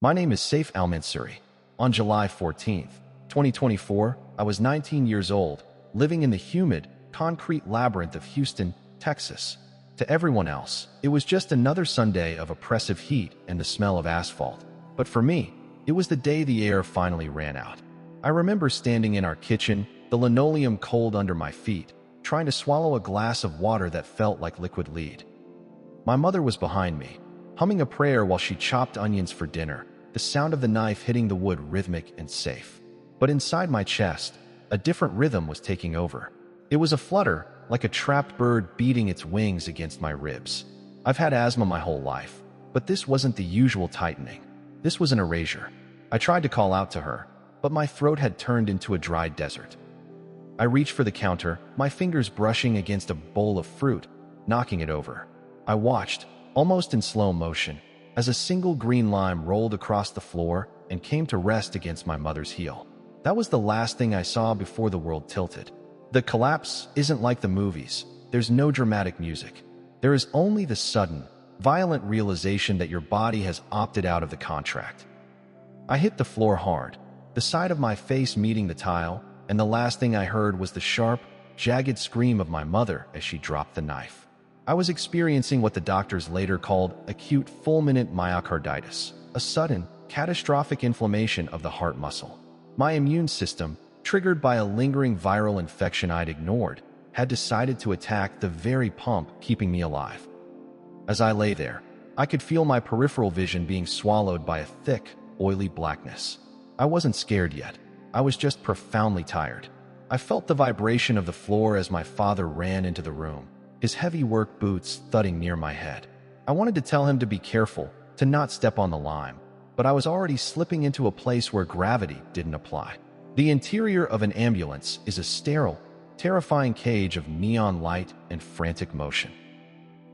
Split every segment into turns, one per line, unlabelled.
My name is Saif al-Mansouri. On July 14th, 2024, I was 19 years old, living in the humid, concrete labyrinth of Houston, Texas. To everyone else, it was just another Sunday of oppressive heat and the smell of asphalt. But for me, it was the day the air finally ran out. I remember standing in our kitchen, the linoleum cold under my feet, trying to swallow a glass of water that felt like liquid lead. My mother was behind me, humming a prayer while she chopped onions for dinner, the sound of the knife hitting the wood rhythmic and safe. But inside my chest, a different rhythm was taking over. It was a flutter, like a trapped bird beating its wings against my ribs. I've had asthma my whole life, but this wasn't the usual tightening. This was an erasure. I tried to call out to her, but my throat had turned into a dry desert. I reached for the counter, my fingers brushing against a bowl of fruit, knocking it over. I watched, almost in slow motion, as a single green lime rolled across the floor and came to rest against my mother's heel. That was the last thing I saw before the world tilted. The collapse isn't like the movies. There's no dramatic music. There is only the sudden, violent realization that your body has opted out of the contract. I hit the floor hard, the side of my face meeting the tile, and the last thing I heard was the sharp, jagged scream of my mother as she dropped the knife. I was experiencing what the doctors later called acute fulminant myocarditis, a sudden, catastrophic inflammation of the heart muscle. My immune system, triggered by a lingering viral infection I'd ignored, had decided to attack the very pump keeping me alive. As I lay there, I could feel my peripheral vision being swallowed by a thick, oily blackness. I wasn't scared yet. I was just profoundly tired. I felt the vibration of the floor as my father ran into the room, his heavy work boots thudding near my head. I wanted to tell him to be careful, to not step on the lime, but I was already slipping into a place where gravity didn't apply. The interior of an ambulance is a sterile, terrifying cage of neon light and frantic motion.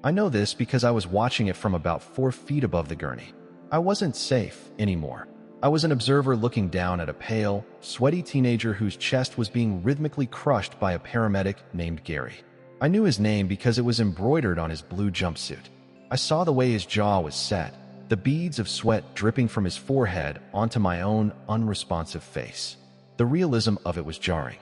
I know this because I was watching it from about 4 feet above the gurney. I wasn't safe anymore. I was an observer looking down at a pale, sweaty teenager whose chest was being rhythmically crushed by a paramedic named Gary. I knew his name because it was embroidered on his blue jumpsuit. I saw the way his jaw was set, the beads of sweat dripping from his forehead onto my own unresponsive face. The realism of it was jarring.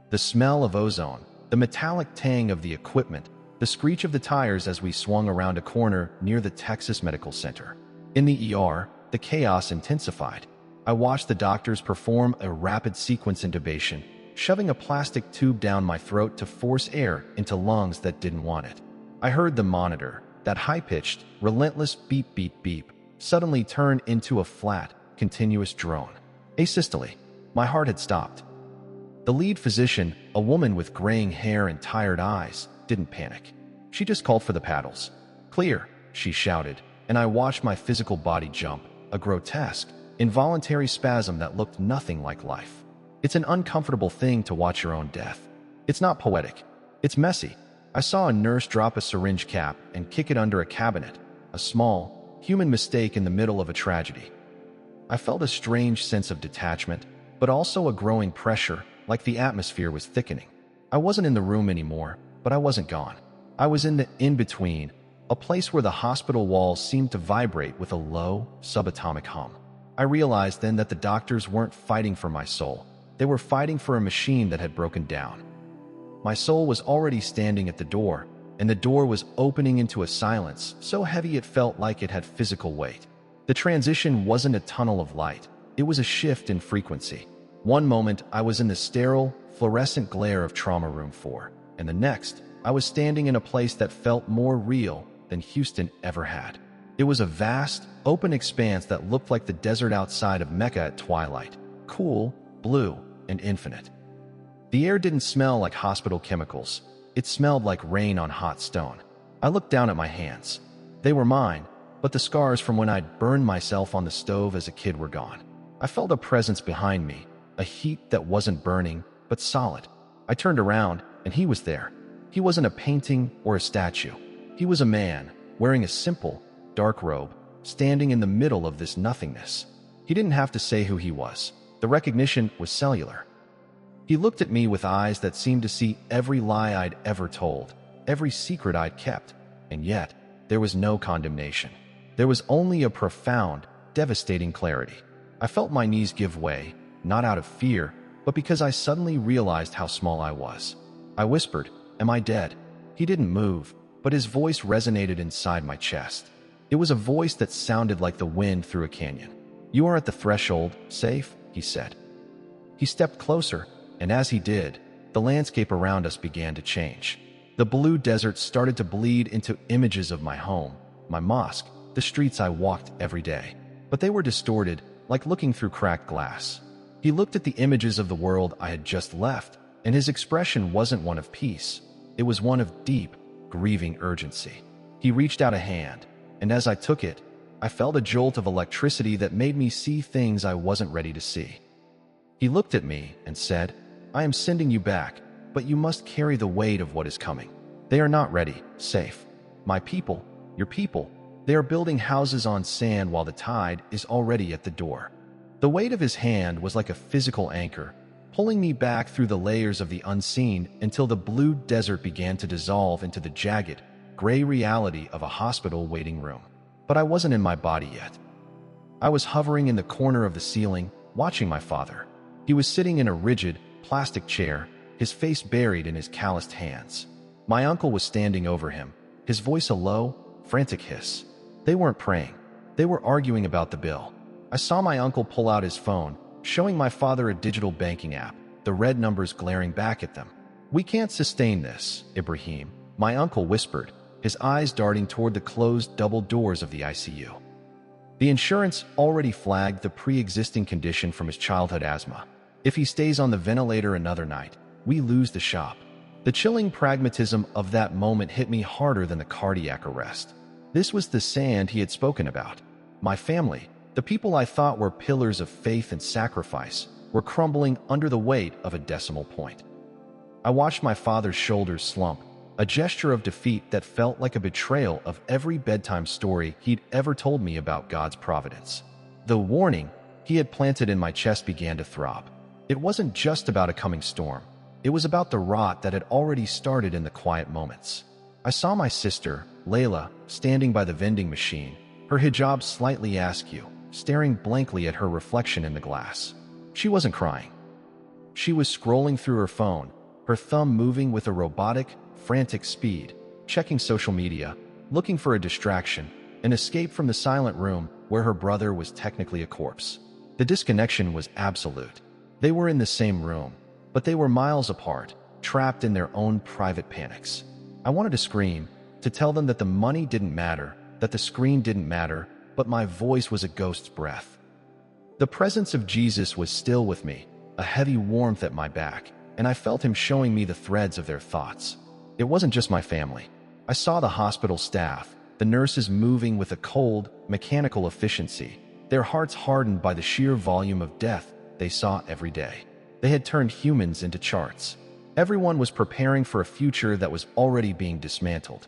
The smell of ozone, the metallic tang of the equipment, the screech of the tires as we swung around a corner near the Texas Medical Center. In the ER, the chaos intensified. I watched the doctors perform a rapid sequence intubation, shoving a plastic tube down my throat to force air into lungs that didn't want it. I heard the monitor, that high-pitched, relentless beep beep beep, suddenly turn into a flat, continuous drone. Asystole. My heart had stopped. The lead physician, a woman with graying hair and tired eyes, didn't panic. She just called for the paddles. "Clear," she shouted, and I watched my physical body jump, a grotesque, involuntary spasm that looked nothing like life. It's an uncomfortable thing to watch your own death. It's not poetic. It's messy. I saw a nurse drop a syringe cap and kick it under a cabinet, a small, human mistake in the middle of a tragedy. I felt a strange sense of detachment, but also a growing pressure, like the atmosphere was thickening. I wasn't in the room anymore, but I wasn't gone. I was in the in-between, a place where the hospital walls seemed to vibrate with a low, subatomic hum. I realized then that the doctors weren't fighting for my soul. They were fighting for a machine that had broken down. My soul was already standing at the door, and the door was opening into a silence so heavy it felt like it had physical weight. The transition wasn't a tunnel of light. It was a shift in frequency. One moment, I was in the sterile, fluorescent glare of Trauma Room 4, and the next, I was standing in a place that felt more real than Houston ever had. It was a vast, open expanse that looked like the desert outside of Mecca at twilight, cool, blue, and infinite. The air didn't smell like hospital chemicals. It smelled like rain on hot stone. I looked down at my hands. They were mine, but the scars from when I'd burned myself on the stove as a kid were gone. I felt a presence behind me, a heat that wasn't burning, but solid. I turned around, and he was there. He wasn't a painting or a statue. He was a man, wearing a simple, dark robe, standing in the middle of this nothingness. He didn't have to say who he was. The recognition was cellular. He looked at me with eyes that seemed to see every lie I'd ever told, every secret I'd kept, and yet there was no condemnation. There was only a profound, devastating clarity. I felt my knees give way, not out of fear, but because I suddenly realized how small I was. I whispered, "Am I dead?" He didn't move, but his voice resonated inside my chest. It was a voice that sounded like the wind through a canyon. "You are at the threshold, Saif," he said. He stepped closer, and as he did, the landscape around us began to change. The blue desert started to bleed into images of my home, my mosque, the streets I walked every day. But they were distorted, like looking through cracked glass. He looked at the images of the world I had just left, and his expression wasn't one of peace. It was one of deep, grieving urgency. He reached out a hand, and as I took it, I felt a jolt of electricity that made me see things I wasn't ready to see. He looked at me and said, "I am sending you back, but you must carry the weight of what is coming. They are not ready, Saif. My people, your people, they are building houses on sand while the tide is already at the door." The weight of his hand was like a physical anchor, pulling me back through the layers of the unseen until the blue desert began to dissolve into the jagged, gray reality of a hospital waiting room. But I wasn't in my body yet. I was hovering in the corner of the ceiling, watching my father. He was sitting in a rigid, plastic chair, his face buried in his calloused hands. My uncle was standing over him, his voice a low, frantic hiss. They weren't praying. They were arguing about the bill. I saw my uncle pull out his phone, showing my father a digital banking app, the red numbers glaring back at them. "We can't sustain this, Ibrahim," my uncle whispered, his eyes darting toward the closed double doors of the ICU. The insurance already flagged the pre-existing condition from his childhood asthma. If he stays on the ventilator another night, we lose the shop. The chilling pragmatism of that moment hit me harder than the cardiac arrest. This was the sand he had spoken about. My family, the people I thought were pillars of faith and sacrifice, were crumbling under the weight of a decimal point. I watched my father's shoulders slump, a gesture of defeat that felt like a betrayal of every bedtime story he'd ever told me about God's providence. The warning he had planted in my chest began to throb. It wasn't just about a coming storm. It was about the rot that had already started in the quiet moments. I saw my sister, Layla, standing by the vending machine, her hijab slightly askew, staring blankly at her reflection in the glass. She wasn't crying. She was scrolling through her phone, her thumb moving with a robotic, frantic speed, checking social media, looking for a distraction, an escape from the silent room where her brother was technically a corpse. The disconnection was absolute. They were in the same room, but they were miles apart, trapped in their own private panics. I wanted to scream, to tell them that the money didn't matter, that the screen didn't matter, but my voice was a ghost's breath. The presence of Jesus was still with me, a heavy warmth at my back, and I felt him showing me the threads of their thoughts. It wasn't just my family. I saw the hospital staff, the nurses moving with a cold, mechanical efficiency, their hearts hardened by the sheer volume of death they saw every day. They had turned humans into charts. Everyone was preparing for a future that was already being dismantled.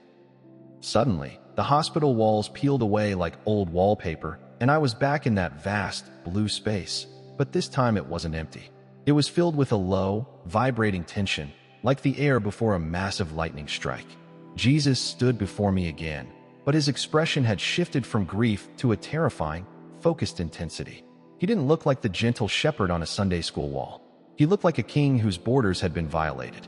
Suddenly, the hospital walls peeled away like old wallpaper, and I was back in that vast, blue space. But this time it wasn't empty. It was filled with a low, vibrating tension, like the air before a massive lightning strike. Jesus stood before me again, but his expression had shifted from grief to a terrifying, focused intensity. He didn't look like the gentle shepherd on a Sunday school wall. He looked like a king whose borders had been violated.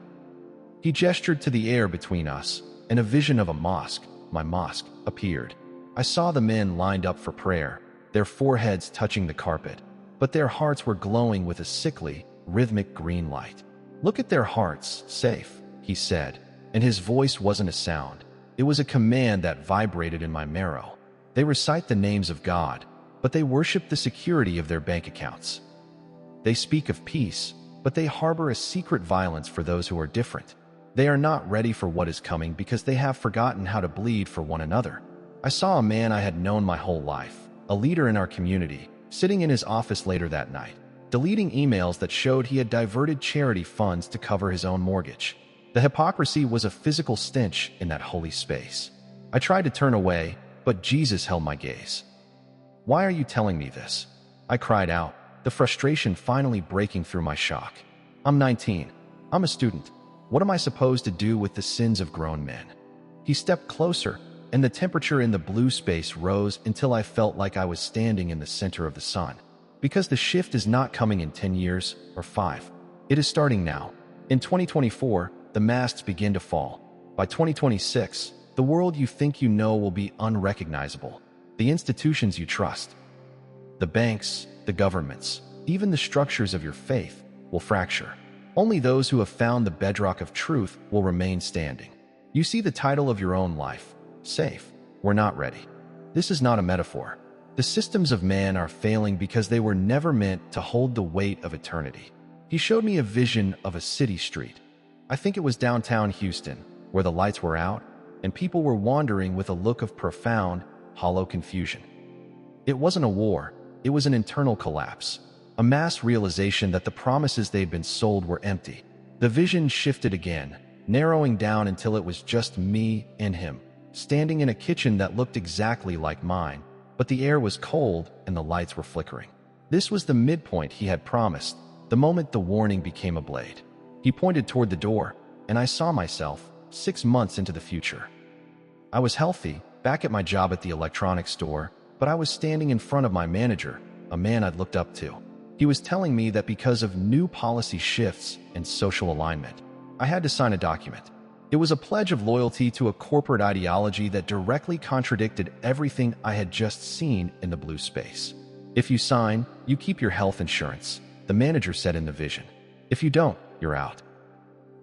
He gestured to the air between us, and a vision of a mosque, my mosque, appeared. I saw the men lined up for prayer, their foreheads touching the carpet, but their hearts were glowing with a sickly, rhythmic green light. "Look at their hearts, Saif," he said, and his voice wasn't a sound. It was a command that vibrated in my marrow. They recite the names of God, but they worship the security of their bank accounts. They speak of peace, but they harbor a secret violence for those who are different. They are not ready for what is coming because they have forgotten how to bleed for one another. I saw a man I had known my whole life, a leader in our community, sitting in his office later that night, deleting emails that showed he had diverted charity funds to cover his own mortgage. The hypocrisy was a physical stench in that holy space. I tried to turn away, but Jesus held my gaze. "Why are you telling me this?" I cried out, the frustration finally breaking through my shock. "I'm 19. I'm a student. What am I supposed to do with the sins of grown men?" He stepped closer, and the temperature in the blue space rose until I felt like I was standing in the center of the sun. Because the shift is not coming in 10 years or 5. It is starting now. In 2024, the masks begin to fall. By 2026, the world you think you know will be unrecognizable. The institutions you trust, the banks, the governments, even the structures of your faith will fracture. Only those who have found the bedrock of truth will remain standing. You see the title of your own life, Saif. We're not ready. This is not a metaphor. The systems of man are failing because they were never meant to hold the weight of eternity. He showed me a vision of a city street. I think it was downtown Houston, where the lights were out and people were wandering with a look of profound, hollow confusion. It wasn't a war, it was an internal collapse, a mass realization that the promises they'd been sold were empty. The vision shifted again, narrowing down until it was just me and him, standing in a kitchen that looked exactly like mine, but the air was cold and the lights were flickering. This was the midpoint he had promised, the moment the warning became a blade. He pointed toward the door, and I saw myself 6 months into the future. I was healthy, back at my job at the electronics store, but I was standing in front of my manager, a man I'd looked up to. He was telling me that because of new policy shifts and social alignment, I had to sign a document. It was a pledge of loyalty to a corporate ideology that directly contradicted everything I had just seen in the blue space. If you sign, you keep your health insurance, the manager said in the vision. If you don't, you're out.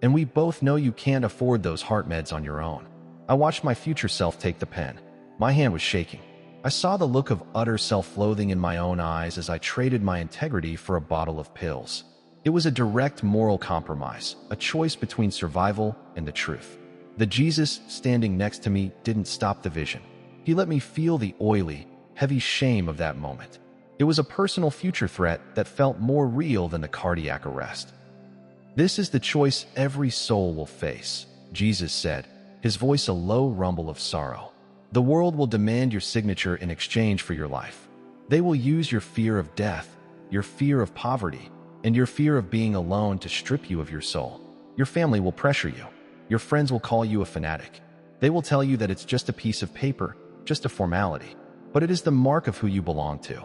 And we both know you can't afford those heart meds on your own. I watched my future self take the pen. My hand was shaking. I saw the look of utter self-loathing in my own eyes as I traded my integrity for a bottle of pills. It was a direct moral compromise, a choice between survival and the truth. The Jesus standing next to me didn't stop the vision. He let me feel the oily, heavy shame of that moment. It was a personal future threat that felt more real than the cardiac arrest. This is the choice every soul will face, Jesus said, his voice a low rumble of sorrow. The world will demand your signature in exchange for your life. They will use your fear of death, your fear of poverty, and your fear of being alone to strip you of your soul. Your family will pressure you. Your friends will call you a fanatic. They will tell you that it's just a piece of paper, just a formality, but it is the mark of who you belong to.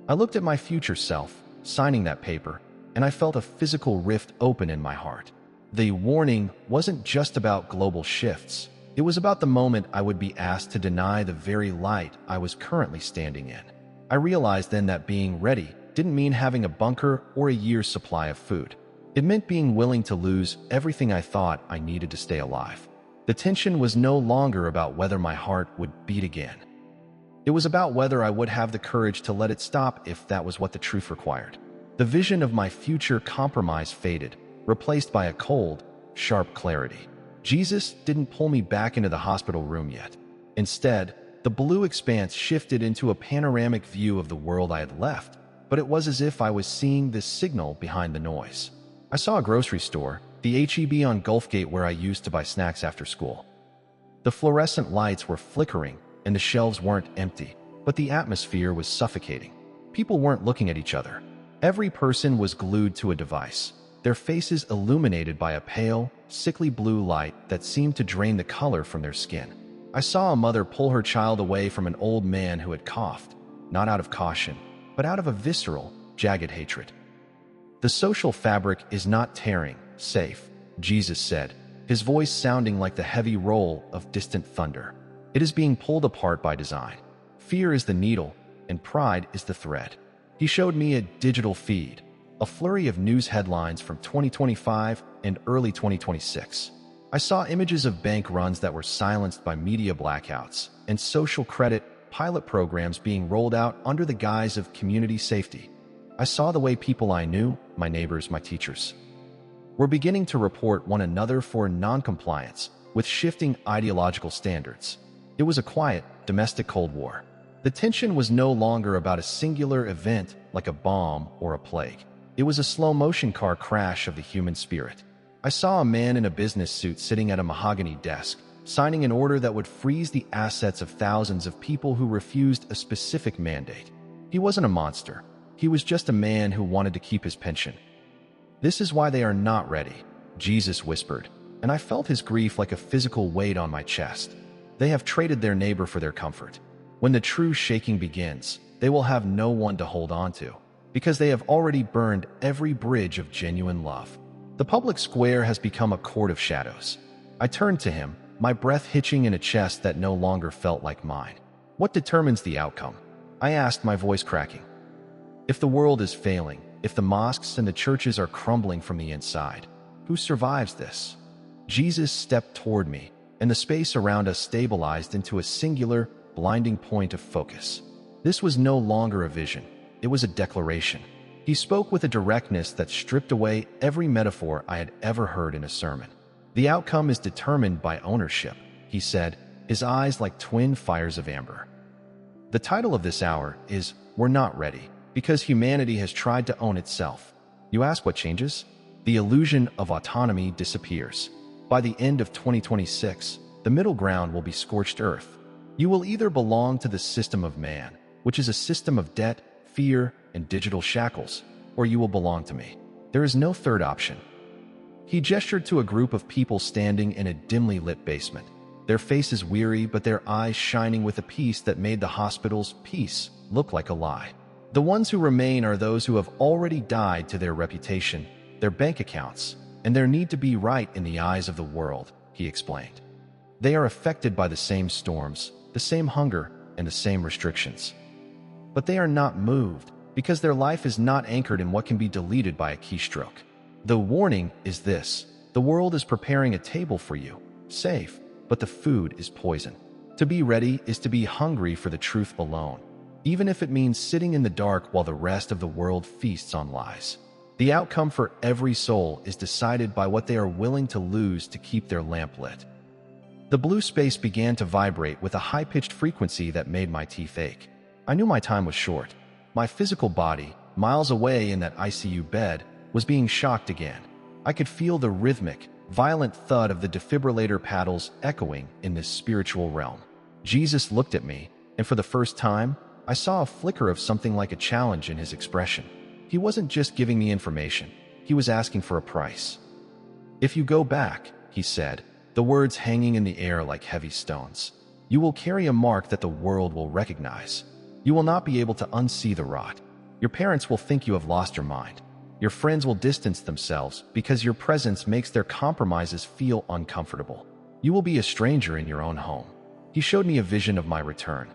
I looked at my future self, signing that paper, and I felt a physical rift open in my heart. The warning wasn't just about global shifts. It was about the moment I would be asked to deny the very light I was currently standing in. I realized then that being ready didn't mean having a bunker or a year's supply of food. It meant being willing to lose everything I thought I needed to stay alive. The tension was no longer about whether my heart would beat again. It was about whether I would have the courage to let it stop if that was what the truth required. The vision of my future compromise faded, replaced by a cold, sharp clarity. Jesus didn't pull me back into the hospital room yet. Instead, the blue expanse shifted into a panoramic view of the world I had left, but it was as if I was seeing this signal behind the noise. I saw a grocery store, the H-E-B on Gulfgate where I used to buy snacks after school. The fluorescent lights were flickering, and the shelves weren't empty, but the atmosphere was suffocating. People weren't looking at each other. Every person was glued to a device, their faces illuminated by a pale, sickly blue light that seemed to drain the color from their skin. I saw a mother pull her child away from an old man who had coughed, not out of caution, but out of a visceral, jagged hatred. The social fabric is not tearing, Saif, Jesus said, his voice sounding like the heavy roll of distant thunder. It is being pulled apart by design. Fear is the needle, and pride is the thread. He showed me a digital feed, a flurry of news headlines from 2025 and early 2026. I saw images of bank runs that were silenced by media blackouts and social credit pilot programs being rolled out under the guise of community safety. I saw the way people I knew, my neighbors, my teachers, were beginning to report one another for non-compliance with shifting ideological standards. It was a quiet, domestic Cold War. The tension was no longer about a singular event like a bomb or a plague. It was a slow-motion car crash of the human spirit. I saw a man in a business suit sitting at a mahogany desk, signing an order that would freeze the assets of thousands of people who refused a specific mandate. He wasn't a monster. He was just a man who wanted to keep his pension. This is why they are not ready, Jesus whispered, and I felt his grief like a physical weight on my chest. They have traded their neighbor for their comfort. When the true shaking begins, they will have no one to hold on to, because they have already burned every bridge of genuine love. The public square has become a court of shadows. I turned to him, my breath hitching in a chest that no longer felt like mine. What determines the outcome? I asked, my voice cracking. If the world is failing, if the mosques and the churches are crumbling from the inside, who survives this? Jesus stepped toward me, and the space around us stabilized into a singular, blinding point of focus. This was no longer a vision. It was a declaration. He spoke with a directness that stripped away every metaphor I had ever heard in a sermon. The outcome is determined by ownership, he said, his eyes like twin fires of amber. The title of this hour is We're Not Ready, because humanity has tried to own itself. You ask what changes? The illusion of autonomy disappears. By the end of 2026, the middle ground will be scorched earth. You will either belong to the system of man, which is a system of debt, fear, and digital shackles, or you will belong to me. There is no third option. He gestured to a group of people standing in a dimly lit basement, their faces weary but their eyes shining with a peace that made the hospital's peace look like a lie. The ones who remain are those who have already died to their reputation, their bank accounts, and their need to be right in the eyes of the world, he explained. They are affected by the same storms, the same hunger, and the same restrictions. But they are not moved, because their life is not anchored in what can be deleted by a keystroke. The warning is this: the world is preparing a table for you, safe, but the food is poison. To be ready is to be hungry for the truth alone, even if it means sitting in the dark while the rest of the world feasts on lies. The outcome for every soul is decided by what they are willing to lose to keep their lamp lit. The blue space began to vibrate with a high-pitched frequency that made my teeth ache. I knew my time was short. My physical body, miles away in that ICU bed, was being shocked again. I could feel the rhythmic, violent thud of the defibrillator paddles echoing in this spiritual realm. Jesus looked at me, and for the first time, I saw a flicker of something like a challenge in his expression. He wasn't just giving me information. He was asking for a price. If you go back, he said, the words hanging in the air like heavy stones, you will carry a mark that the world will recognize. You will not be able to unsee the rot. Your parents will think you have lost your mind. Your friends will distance themselves because your presence makes their compromises feel uncomfortable. You will be a stranger in your own home. He showed me a vision of my return.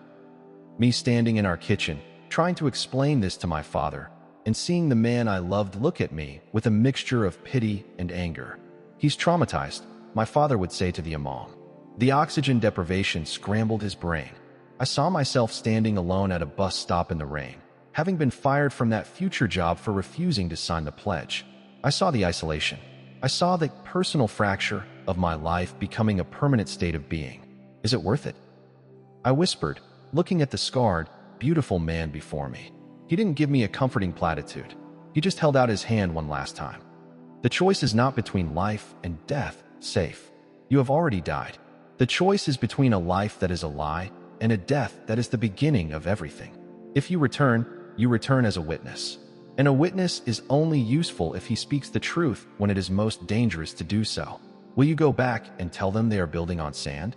Me standing in our kitchen, trying to explain this to my father, and seeing the man I loved look at me with a mixture of pity and anger. He's traumatized, my father would say to the imam. The oxygen deprivation scrambled his brain. I saw myself standing alone at a bus stop in the rain, having been fired from that future job for refusing to sign the pledge. I saw the isolation. I saw the personal fracture of my life becoming a permanent state of being. Is it worth it? I whispered, looking at the scarred, beautiful man before me. He didn't give me a comforting platitude. He just held out his hand one last time. The choice is not between life and death, Saif. You have already died. The choice is between a life that is a lie and a death that is the beginning of everything. If you return as a witness. And a witness is only useful if he speaks the truth when it is most dangerous to do so. Will you go back and tell them they are building on sand?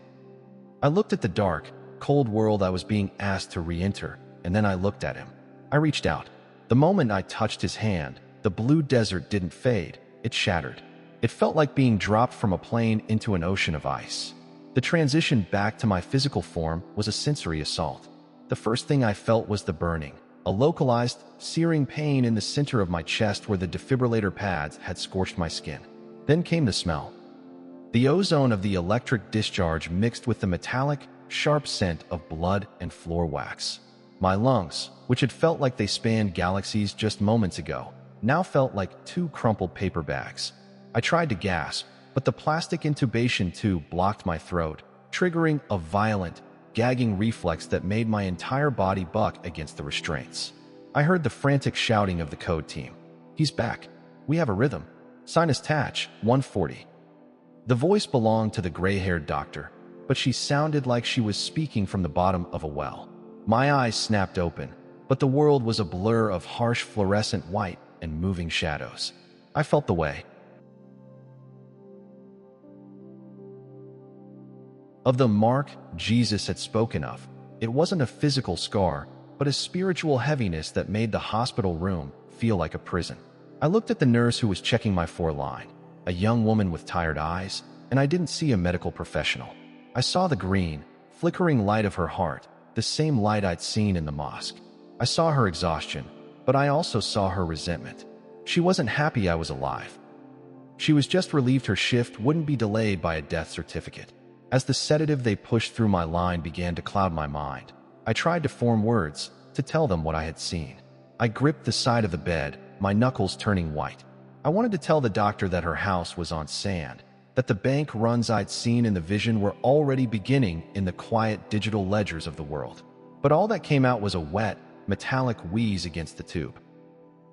I looked at the dark, cold world I was being asked to re-enter, and then I looked at him. I reached out. The moment I touched his hand, the blue desert didn't fade, it shattered. It felt like being dropped from a plane into an ocean of ice. The transition back to my physical form was a sensory assault. The first thing I felt was the burning, a localized, searing pain in the center of my chest where the defibrillator pads had scorched my skin. Then came the smell. The ozone of the electric discharge mixed with the metallic, sharp scent of blood and floor wax. My lungs, which had felt like they spanned galaxies just moments ago, now felt like two crumpled paper bags. I tried to gasp, but the plastic intubation tube blocked my throat, triggering a violent, gagging reflex that made my entire body buck against the restraints. I heard the frantic shouting of the code team. He's back. We have a rhythm. Sinus Tatch, 140. The voice belonged to the gray-haired doctor, but she sounded like she was speaking from the bottom of a well. My eyes snapped open, but the world was a blur of harsh fluorescent white and moving shadows. I felt the way. Of the mark Jesus had spoken of, it wasn't a physical scar, but a spiritual heaviness that made the hospital room feel like a prison. I looked at the nurse who was checking my foreline, a young woman with tired eyes, and I didn't see a medical professional. I saw the green, flickering light of her heart, the same light I'd seen in the mosque. I saw her exhaustion, but I also saw her resentment. She wasn't happy I was alive. She was just relieved her shift wouldn't be delayed by a death certificate. As the sedative they pushed through my line began to cloud my mind, I tried to form words to tell them what I had seen. I gripped the side of the bed, my knuckles turning white. I wanted to tell the doctor that her house was on sand, that the bank runs I'd seen in the vision were already beginning in the quiet digital ledgers of the world. But all that came out was a wet, metallic wheeze against the tube.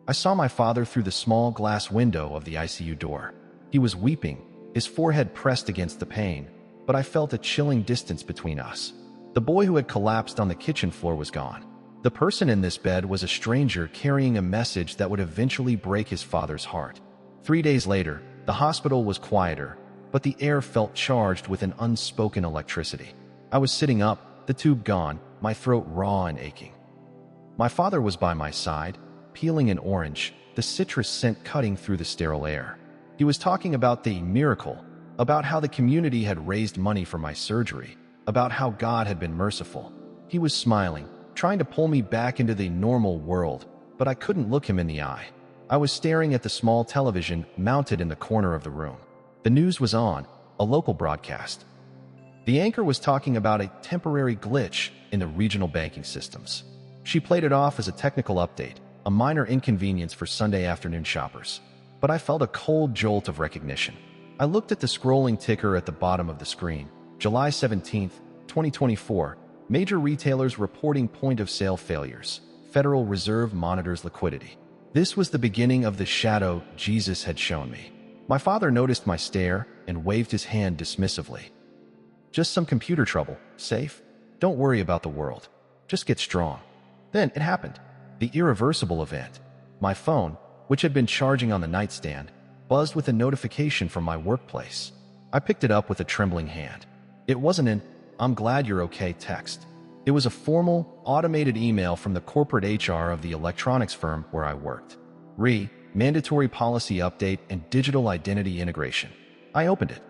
I saw my father through the small glass window of the ICU door. He was weeping, his forehead pressed against the pane, but I felt a chilling distance between us. The boy who had collapsed on the kitchen floor was gone. The person in this bed was a stranger carrying a message that would eventually break his father's heart. 3 days later, the hospital was quieter, but the air felt charged with an unspoken electricity. I was sitting up, the tube gone, my throat raw and aching. My father was by my side, peeling an orange, the citrus scent cutting through the sterile air. He was talking about the miracle, about how the community had raised money for my surgery, about how God had been merciful. He was smiling, trying to pull me back into the normal world, but I couldn't look him in the eye. I was staring at the small television mounted in the corner of the room. The news was on, a local broadcast. The anchor was talking about a temporary glitch in the regional banking systems. She played it off as a technical update, a minor inconvenience for Sunday afternoon shoppers. But I felt a cold jolt of recognition. I looked at the scrolling ticker at the bottom of the screen. July 17, 2024, major retailers reporting point-of-sale failures. Federal Reserve monitors liquidity. This was the beginning of the shadow Jesus had shown me. My father noticed my stare and waved his hand dismissively. Just some computer trouble, Saif. Don't worry about the world. Just get strong. Then it happened. The irreversible event. My phone, which had been charging on the nightstand, buzzed with a notification from my workplace. I picked it up with a trembling hand. It wasn't an "I'm glad you're okay" text. It was a formal, automated email from the corporate HR of the electronics firm where I worked. Mandatory policy update and digital identity integration. I opened it.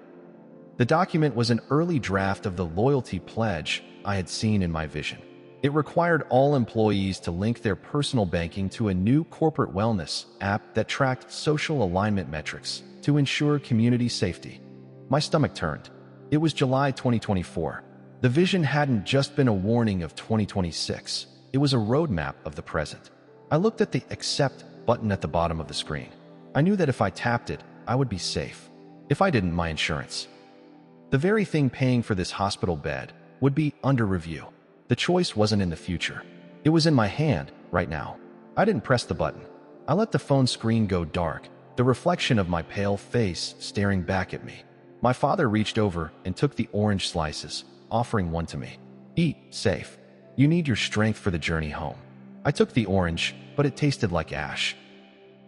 The document was an early draft of the loyalty pledge I had seen in my vision. It required all employees to link their personal banking to a new corporate wellness app that tracked social alignment metrics to ensure community safety. My stomach turned. It was July 2024. The vision hadn't just been a warning of 2026. It was a roadmap of the present. I looked at the accept button at the bottom of the screen. I knew that if I tapped it, I would be safe. If I didn't, my insurance. The very thing paying for this hospital bed would be under review. The choice wasn't in the future. It was in my hand, right now. I didn't press the button. I let the phone screen go dark, the reflection of my pale face staring back at me. My father reached over and took the orange slices, offering one to me. Eat, Saif. You need your strength for the journey home. I took the orange, but it tasted like ash.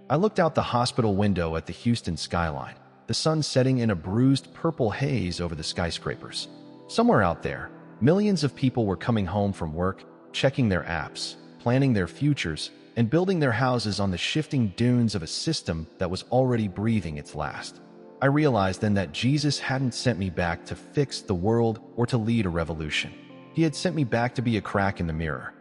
I looked out the hospital window at the Houston skyline, the sun setting in a bruised purple haze over the skyscrapers. Somewhere out there, millions of people were coming home from work, checking their apps, planning their futures, and building their houses on the shifting dunes of a system that was already breathing its last. I realized then that Jesus hadn't sent me back to fix the world or to lead a revolution. He had sent me back to be a crack in the mirror.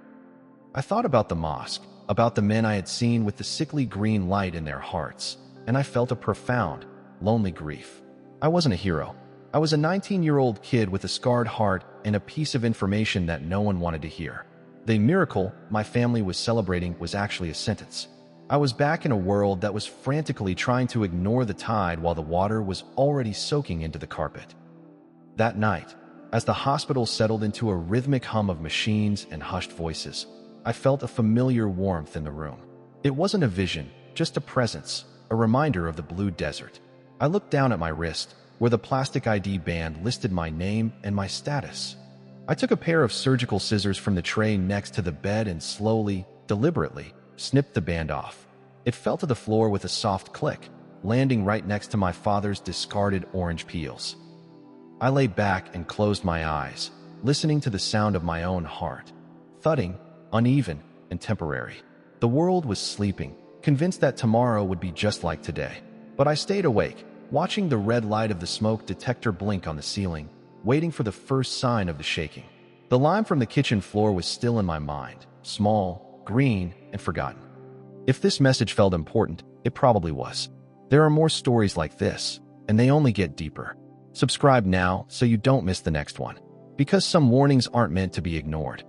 I thought about the mosque, about the men I had seen with the sickly green light in their hearts, and I felt a profound, lonely grief. I wasn't a hero. I was a 19-year-old kid with a scarred heart and a piece of information that no one wanted to hear. The miracle my family was celebrating was actually a sentence. I was back in a world that was frantically trying to ignore the tide while the water was already soaking into the carpet. That night, as the hospital settled into a rhythmic hum of machines and hushed voices, I felt a familiar warmth in the room. It wasn't a vision, just a presence, a reminder of the blue desert. I looked down at my wrist, where the plastic ID band listed my name and my status. I took a pair of surgical scissors from the tray next to the bed and slowly, deliberately, snipped the band off. It fell to the floor with a soft click, landing right next to my father's discarded orange peels. I lay back and closed my eyes, listening to the sound of my own heart. Thudding, uneven, and temporary. The world was sleeping, convinced that tomorrow would be just like today. But I stayed awake, watching the red light of the smoke detector blink on the ceiling, waiting for the first sign of the shaking. The lime from the kitchen floor was still in my mind, small, green, and forgotten. If this message felt important, it probably was. There are more stories like this, and they only get deeper. Subscribe now so you don't miss the next one, because some warnings aren't meant to be ignored.